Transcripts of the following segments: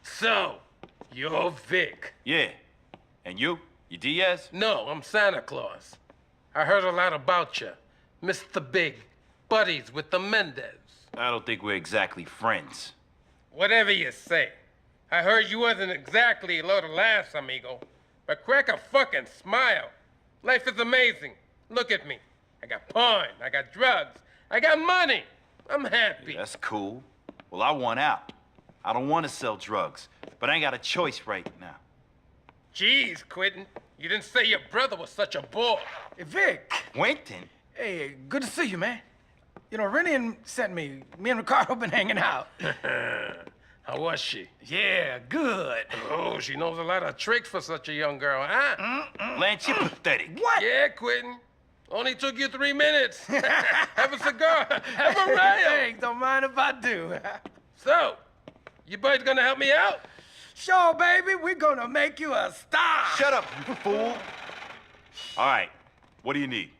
So, you're Vic. Yeah. And you? You Diaz? No, I'm Santa Claus. I heard a lot about you. Mr. Big, buddies with the Mendez. I don't think we're exactly friends. Whatever you say. I heard you wasn't exactly low to last, amigo. But crack a fucking smile. Life is amazing. Look at me. I got porn, I got drugs, I got money. I'm happy. That's cool. Well, I want out. I don't want to sell drugs, but I ain't got a choice right now. Jeez, Quentin. You didn't say your brother was such a bore. Hey, Vic. Quentin? Hey, good to see you, man. You know, Rennie sent me. Me and Ricardo been hanging out. How was she? Yeah, good. Oh, she knows a lot of tricks for such a young girl, huh? Lance, you're pathetic. What? Yeah, Quentin. Only took you 3 minutes. Have a cigar. Have a rail. Thanks, don't mind if I do. So, you boys gonna help me out? Sure, baby, we're gonna make you a star. Shut up, you fool. All right, what do you need?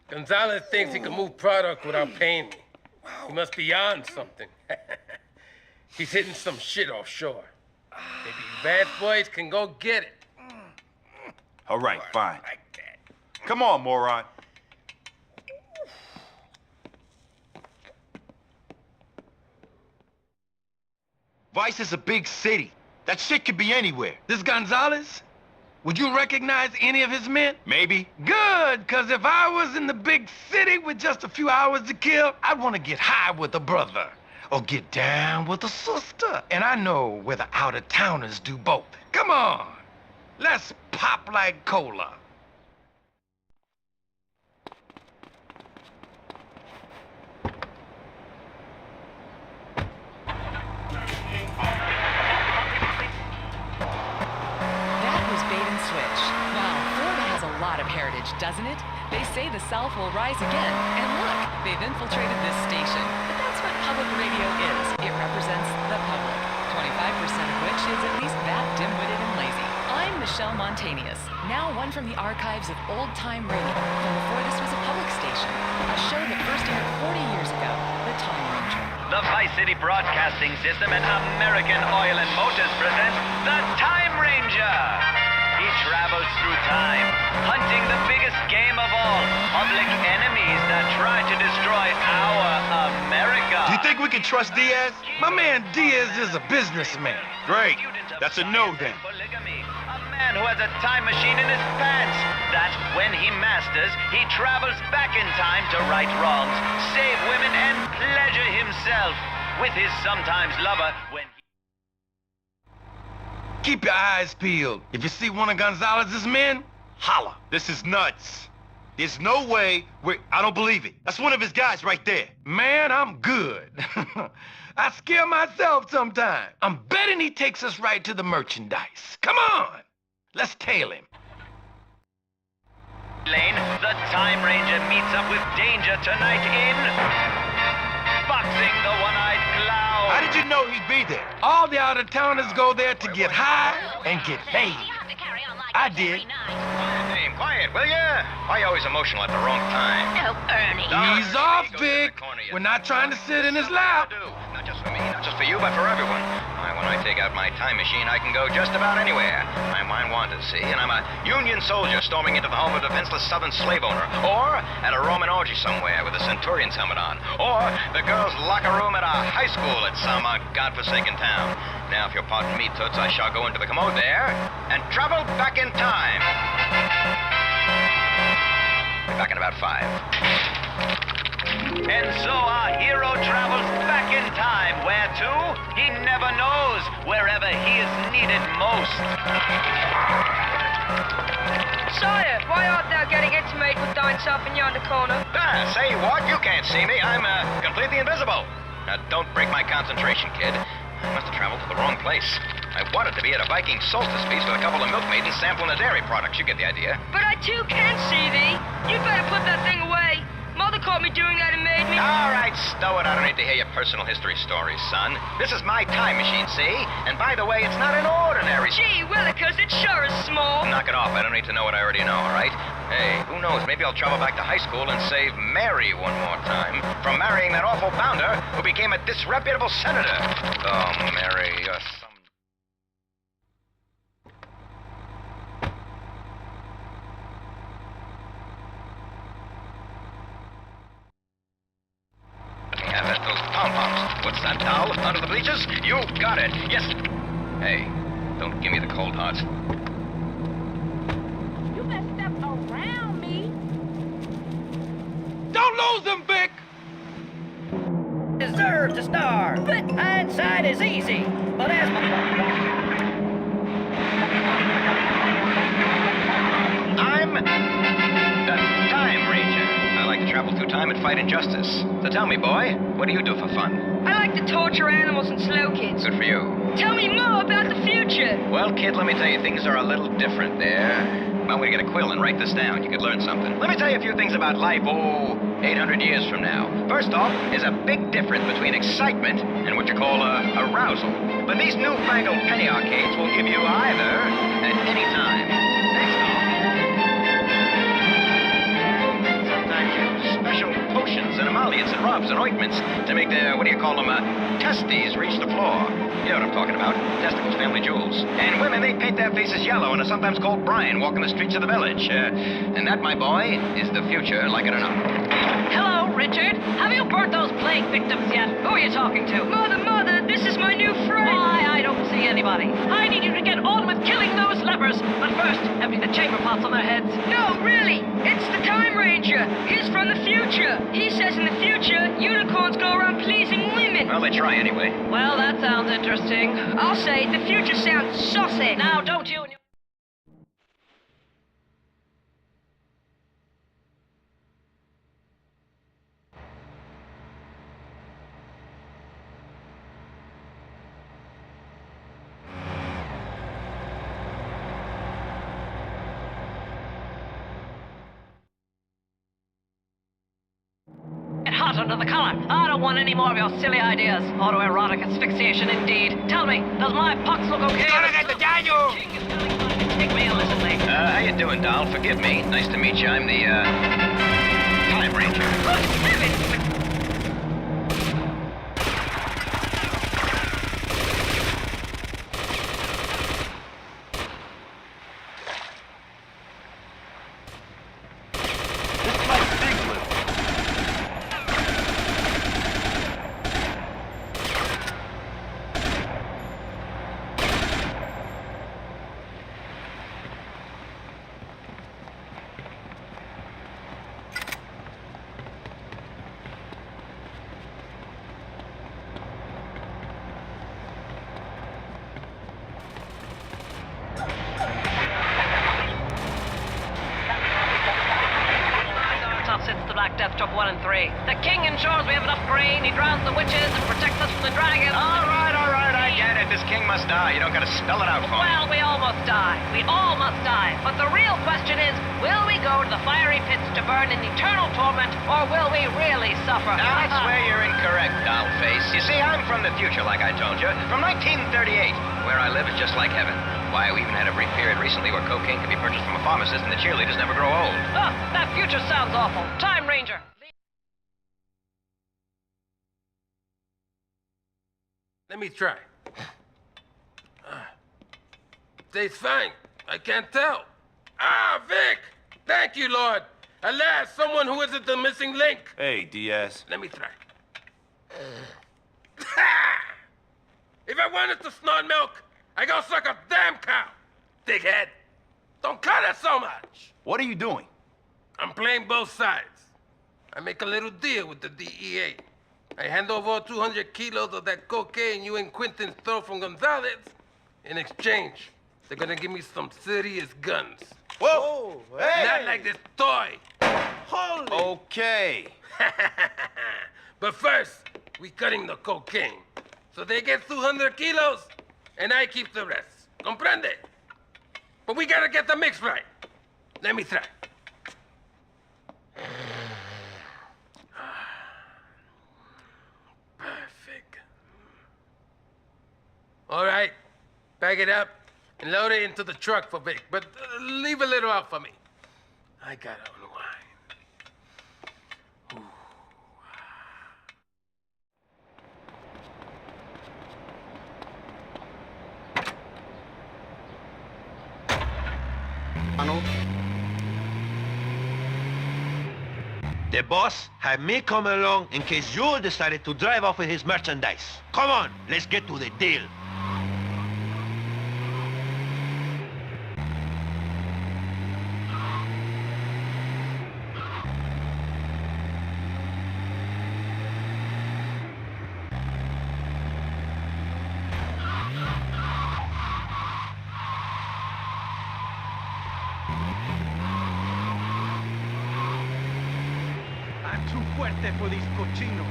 Gonzales thinks he can move product without paying me. He must be on something. He's hitting some shit offshore. Maybe you bad boys can go get it. All right, fine. Come on, moron. Vice is a big city. That shit could be anywhere. This Gonzales? Would you recognize any of his men? Maybe. Good, because if I was in the big city with just a few hours to kill, I'd want to get high with a brother or get down with a sister. And I know where the out-of-towners do both. Come on, let's pop like cola. Doesn't it? They say the South will rise again. And look, they've infiltrated this station. But that's what public radio is. It represents the public. 25% of which is at least that dim-witted and lazy. I'm Michelle Montanius, now one from the archives of old-time radio, from before this was a public station. A show that first aired 40 years ago, The Time Ranger. The Vice City Broadcasting System and American Oil and Motors present The Time Ranger. He travels through time, hunting the biggest game of all, public enemies that try to destroy our America. Do you think we can trust Diaz? My man Diaz is a businessman. Great. That's a no then. Polygamy. A man who has a time machine in his pants that, when he masters, he travels back in time to right wrongs, save women, and pleasure himself with his sometimes lover when he... Keep your eyes peeled. If you see one of Gonzalez's men, holla. This is nuts. There's no way I don't believe it. That's one of his guys right there. Man, I'm good. I scare myself sometimes. I'm betting he takes us right to the merchandise. Come on, let's tail him. Lane, the Time Ranger meets up with danger tonight in... Boxing the One-Eyed Clown. How did you know he'd be there? All the out-of-towners go there to get high and get paid. I did. Hey, quiet, will ya? Why are you always emotional at the wrong time? Oh, Ernie. Ease off, Vic. We're not trying to sit in his lap. Not just for me, not just for you, but for everyone. When I take out my time machine, I can go just about anywhere. I'm wanted, see, and I'm a Union soldier storming into the home of a defenseless Southern slave owner, or at a Roman orgy somewhere with a Centurion's helmet on, or the girls' locker room at a high school at some godforsaken town. Now, if you'll pardon me, Toots, I shall go into the commode there and travel back in time. Be back in about 5. And so our hero travels back in time. Where to? He never knows. Wherever he is needed most. Sire, why art thou getting intimate with thine-self in yonder corner? Say what? You can't see me. I'm completely invisible. Now, don't break my concentration, kid. I must have traveled to the wrong place. I wanted to be at a Viking solstice feast with a couple of milkmaidens sampling the dairy products. You get the idea. But I too can see thee. You'd better put that thing away. Mother caught me doing that and made me... All right, stow it. I don't need to hear your personal history stories, son. This is my time machine, see? And by the way, it's not an ordinary... Gee willikers, it sure is small. Knock it off. I don't need to know what I already know, all right? Hey, who knows? Maybe I'll travel back to high school and save Mary one more time from marrying that awful bounder who became a disreputable senator. Oh, Mary, you're some... Yeah, those pom-poms. What's that, doll? Under the bleachers? You got it. Yes. Hey, don't give me the cold hearts. You better step around me. Don't lose him, Vic! Deserve to starve. But hindsight is easy. But as I'm the Time Ranger. I like to travel through time and fight injustice. So tell me, boy, what do you do for fun? I like to torture animals and slow kids. Good for you. Tell me more about the future. Well, kid, let me tell you, things are a little different there. Might want to get a quill and write this down. You could learn something. Let me tell you a few things about life, 800 years from now. First off, there's a big difference between excitement and what you call arousal. But these newfangled penny arcades will give you either at any time. Next off, sometimes use special potions and emollients and rubs and ointments to make their, testes reach the floor. You know what I'm talking about. Testicles, family jewels. And women, they paint their faces yellow and are sometimes called Brian walking the streets of the village. And that, my boy, is the future, like it or not. Hello, Richard. Have you burnt those plague victims yet? Who are you talking to? Mother, this is my new friend. Why, I don't see anybody. I need you to get on with killing those lepers. But first, empty the chamber pots on their heads. No, really, it's the Time Ranger. He's from the future. He says in the future, unicorns go around pleasing women. Well, they try anyway. Well, that sounds interesting. I'll say the future sounds saucy. Now, don't you... Hot under the collar. I don't want any more of your silly ideas. Autoerotic asphyxiation, indeed. Tell me, does my pox look okay? King is telling you to take me illicitly. How you doing, doll? Forgive me. Nice to meet you. I'm the, Time Ranger. Good heavens! Sits the Black Death took 1 and 3. The king ensures we have enough grain, he drowns the witches, and protects us from the dragons. All right, I get it. This king must die. You don't gotta spell it out for me. Well, we almost die. We all must die. But the real question is, will we go to the fiery pits to burn in eternal torment, or will we really suffer? That's where you're incorrect, dollface. You see, I'm from the future, like I told you. From 1938. Where I live is just like heaven. Why, we even had a brief period recently where cocaine could be purchased from a pharmacist and the cheerleaders never grow old. Oh, that future sounds awful. Time Ranger. Let me try. Tastes fine. I can't tell. Ah, Vic! Thank you, Lord. At last, someone who isn't the missing link. Hey, Diaz. Let me try. If I wanted to snort milk, I go suck a damn cow. Dickhead. Don't cut it so much. What are you doing? I'm playing both sides. I make a little deal with the DEA. I hand over 200 kilos of that cocaine you and Quentin stole from Gonzales. In exchange, they're gonna give me some serious guns. Whoa! Hey! Not like this toy. Holy! Okay. But first, we cutting the cocaine. So they get 200 kilos, and I keep the rest. Comprende? But we gotta get the mix right. Let me try. Perfect. All right, bag it up and load it into the truck for Vic, but leave a little out for me. I gotta unwind. The boss had me come along in case you decided to drive off with his merchandise. Come on, let's get to the deal. Too fuerte for these cochinos.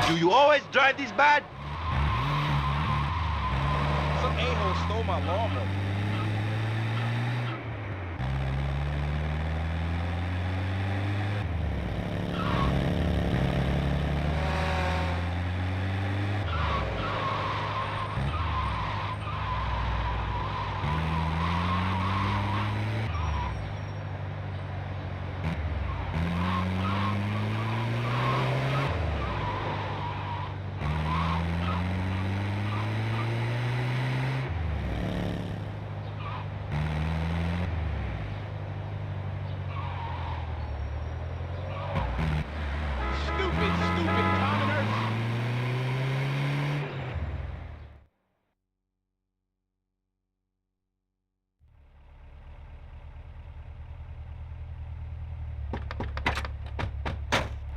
Do you always drive this bad? Some a-hole stole my lawnmower.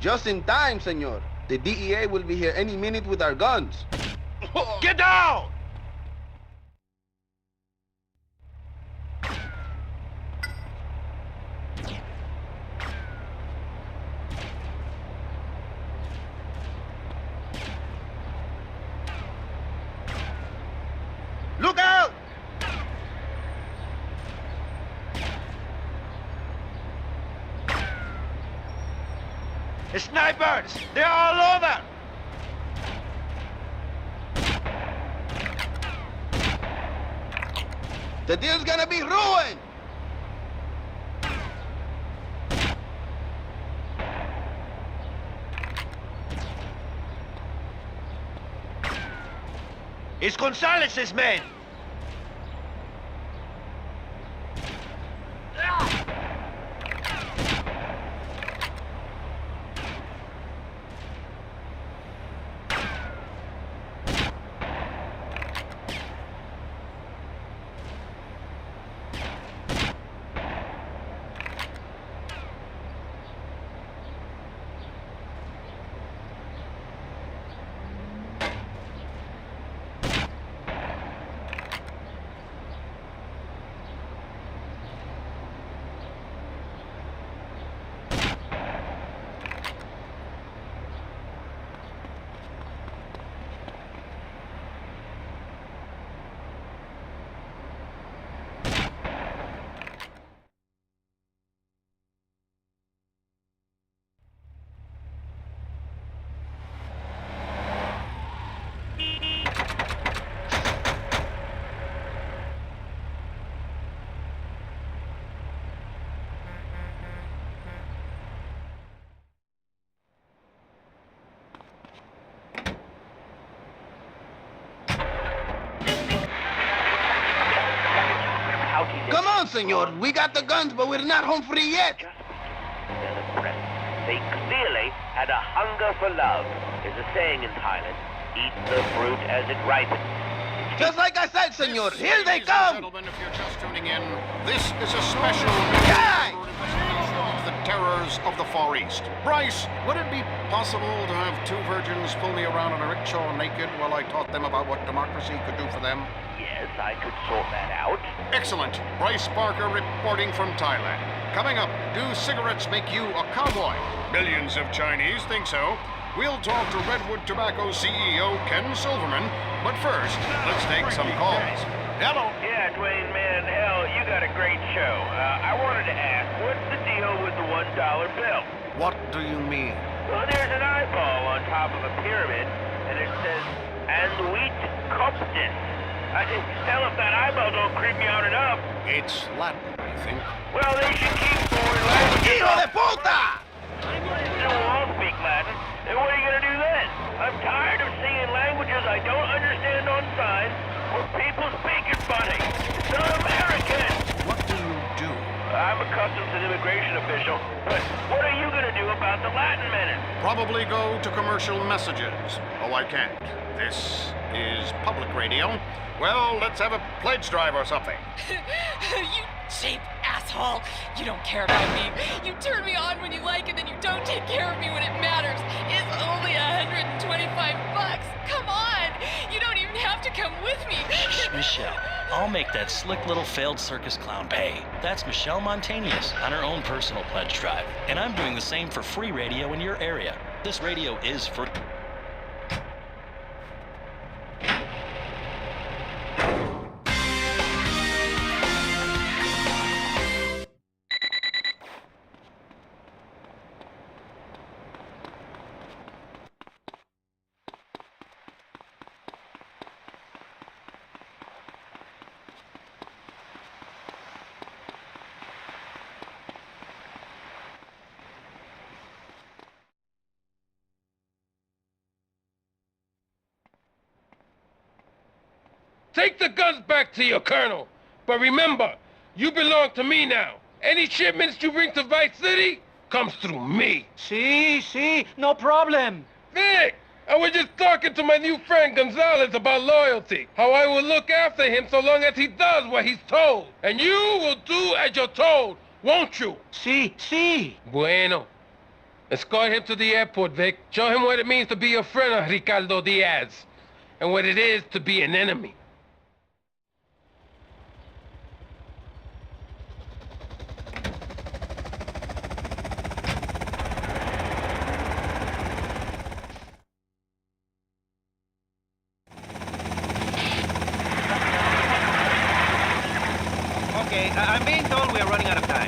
Just in time, senor. The DEA will be here any minute with our guns. Get down! Look out! Snipers! They're all over! The deal's gonna be ruined! It's Gonzales' men! Come on, senor. We got the guns, but we're not home free yet. They clearly had a hunger for love. There's a saying in Thailand, eat the fruit as it ripens. Just like I said, senor. Here they come! Gentlemen, if you're just tuning in, this is a special Guy! investigation of the terrors of the Far East. Bryce, would it be possible to have two virgins pull me around on a rickshaw naked while I taught them about what democracy could do for them? Yes, I could sort that out. Excellent. Bryce Parker reporting from Thailand. Coming up, do cigarettes make you a cowboy? Millions of Chinese think so. We'll talk to Redwood Tobacco CEO Ken Silverman, but first, let's take some calls. Hello. Yeah, Dwayne, man, hell, you got a great show. I wanted to ask, what's the deal with the $1 bill? What do you mean? Well, there's an eyeball on top of a pyramid, and it says, "And wheat coptis." Hell, if that eyeball don't creep me out enough. It's Latin, I think. Well, they should keep foreign languages. ¡Hijo de puta! We'll all speak Latin. And what are you gonna do then? I'm tired of seeing languages I don't understand on signs or people speaking funny. It's un-American. What do you do? I'm a customs and immigration official, but what are you gonna do about the Latin menace? Probably go to commercial messages. Oh, I can't. This is public radio. Well, let's have a pledge drive or something. You cheap asshole! You don't care about me. You turn me on when you like, and then you don't take care of me when it matters. It's only $125. Come on! You don't even have to come with me. Shh, Michelle. I'll make that slick little failed circus clown pay. That's Michelle Montanius on her own personal pledge drive. And I'm doing the same for free radio in your area. This radio is free. Take the guns back to your colonel. But remember, you belong to me now. Any shipments you bring to Vice City comes through me. Sí, no problem. Vic, I was just talking to my new friend Gonzales about loyalty. How I will look after him so long as he does what he's told. And you will do as you're told, won't you? Sí. Bueno. Escort him to the airport, Vic. Show him what it means to be a friend of Ricardo Diaz. And what it is to be an enemy. Okay, I'm being told we are running out of time.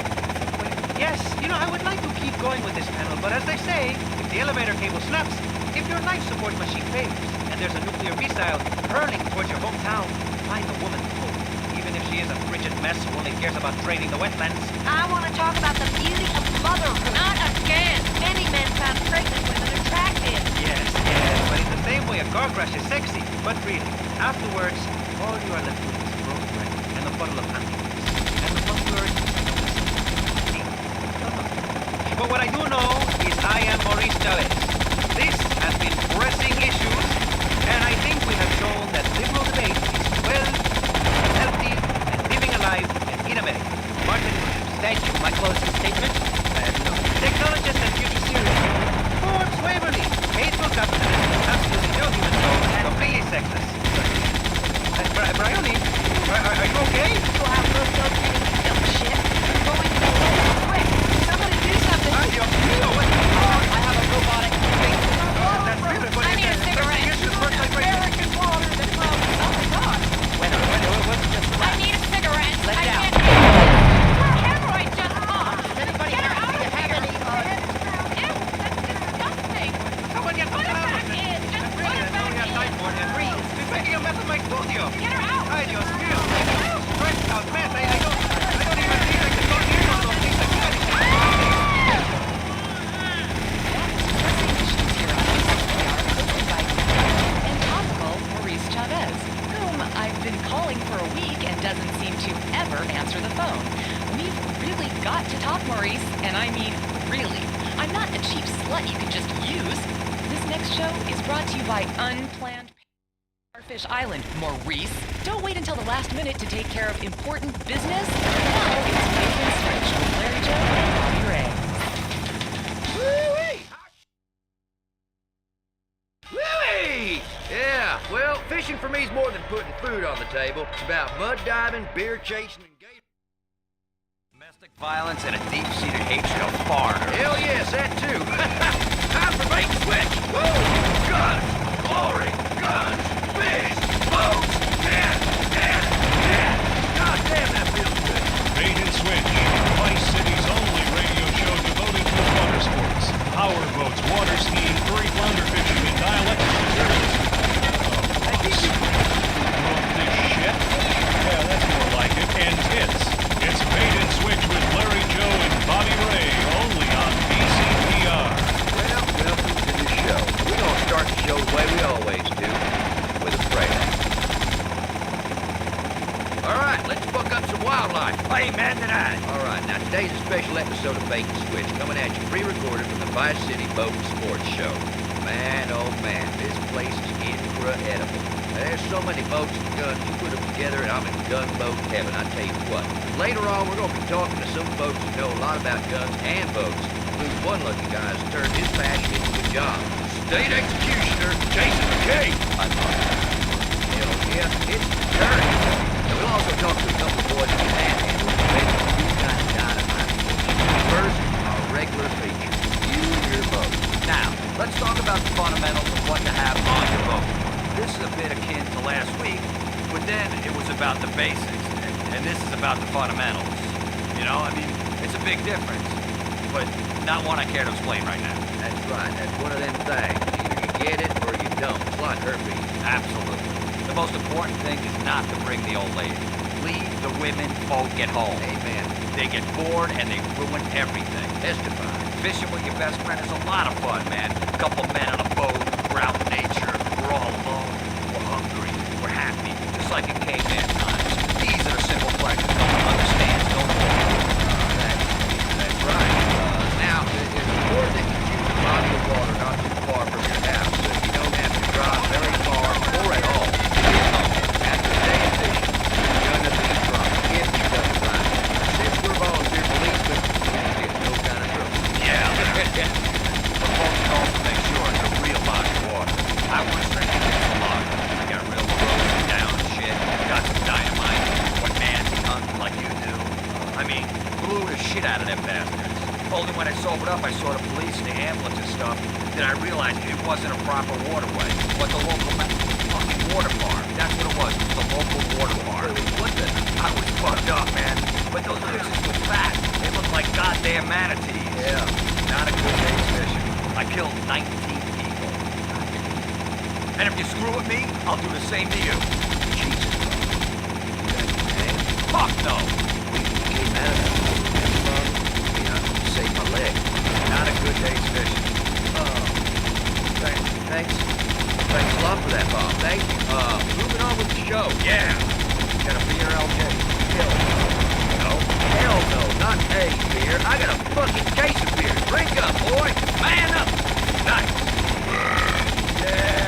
Yes, I would like to keep going with this panel, but as they say, if the elevator cable snaps, if your life support machine fails, and there's a nuclear missile hurling towards your hometown, find a woman to hope, even if she is a frigid mess who only cares about draining the wetlands. I want to talk about the beauty of motherhood. Not again. Many men found pregnant women attractive. Yes, but in the same way a car crash is sexy, but really, afterwards, all you are left with is a broken record and a bottle of antidotes. And the one word, but what I do know is I am Maurice Chavez. This has been pressing issues, and I think we have shown that liberal debate is well, healthy, and living alive and in America. Martin, thank you. My closing statement? Technologists and future serious. Forbes Waverly. Hateful capitalism. Absolutely no human soul. Completely sexless. Bryony, are you okay? People have no self-pity, dumb shit. I'm going to the left. Quick, somebody do something. Ay, Dios mío, what? I have a robotic thing. That's beautiful. I need a cigarette. American water that flows. Oh my God. What's just I need a cigarette. Let I down. can't Her hemorrhoid just popped. Does anybody Get her out of have here. any, Ew, that's disgusting. Someone get Put some it back in. Just put it back in. Freeze. She's making a mess of my studio. Get her out. Ay, Dios mío. Stressed out mess. I don't even think I can go near one of those things again. And topical Maurice Chavez, whom I've been calling for a week and doesn't seem to ever answer the phone. We've really got to talk, Maurice, and I mean really. I'm not a cheap slut you can just use. This next show is brought to you by Unplanned Starfish Island, Maurice. Don't wait until the last minute to take care of important business. Now it's Nathan Stretch with Larry Joe and Bobby Ray. Louie! Yeah, well, fishing for me is more than putting food on the table. It's about mud diving, beer chasing, and gator. Violence and a deep-seated hatred of foreigners. Hell yes, that too. Time for bait and switch. Woo! Guns, glory, guns, fish, boats, yeah. God damn, that feels good. Bait and Switch, Vice City's only radio show devoted to water sports. Power boats, water skiing, furry flounder fishing, and dialectical journalism. I think you wrote this shit. Yeah, that's more like it. And tits. It's Bait and Switch with Larry Joe and Bobby Ray, only on BCPR. Well, welcome to the show. We're gonna start the show the way we always do, with a prayer. All right, let's fuck up some wildlife. Amen to that. All right, now today's a special episode of Bait and Switch, coming at you pre-recorded from the Vice City Boat and Sports Show. Man, oh man, this place is incredible. There's so many boats and guns, you put them together and I'm in gunboat heaven, I tell you what. Later on, we're gonna be talking to some folks who know a lot about guns and boats, including one lucky guy who's turned his passion into a job. State executioner, Jason McKay. I thought, hell yeah, it's the turn. And we'll also talk to a couple of boys in the manhandle who make a few kind of dynamite. First, our regular feature, you and your boat. Now, let's talk about the fundamentals of what to have on your boat. This is a bit akin to last week, but then it was about the basics, and this is about the fundamentals. You know, I mean, it's a big difference, but not one I care to explain right now. That's right, that's one of them things. Either you get it or you don't. It's like herpes. Absolutely. The most important thing is not to bring the old lady. Leave the women folk at home. Amen. They get bored and they ruin everything. Testify. Fishing with your best friend is a lot of fun, man. A couple men on a boat, we're out in nature, we're all alone, we're hungry, we're happy, just like in caveman times. These are the simple pleasures no one understands no more. That's right. Now, it's important that you choose a body of water not too far from your house, so you don't have to drive very far or at all. After a day of fishing, you're gonna be drunk if you don't find it. Since we're volunteer policemen, we ain't get no kind of trouble. Yeah, but folks can also make sure it's a real body of water. I want to drink it a lot. I got real corrosion down and shit. Got some dynamite. What manatee hunting like you do. I mean, blew the shit out of them bastards. Only when I sobered up, I saw the police and the ambulance and stuff, that I realized it wasn't a proper waterway, but the local fucking water farm. That's what it was. It was the local water farm. What the? I was fucked up, man. But those fishes were fat. They looked like goddamn manatees. Yeah, not a good day's fishing. I killed 19 people. And if you screw with me, I'll do the same to you. Jesus. Fuck no. We came out of it. Saved my leg. Not a good day's fishing. Thanks a lot for that, Bob. Thank you. Moving on with the show. Yeah. Got a beer, LJ? Hell no, not a beer. I got a fucking case of beer. Drink up, boy. Man up. Nice. Yeah.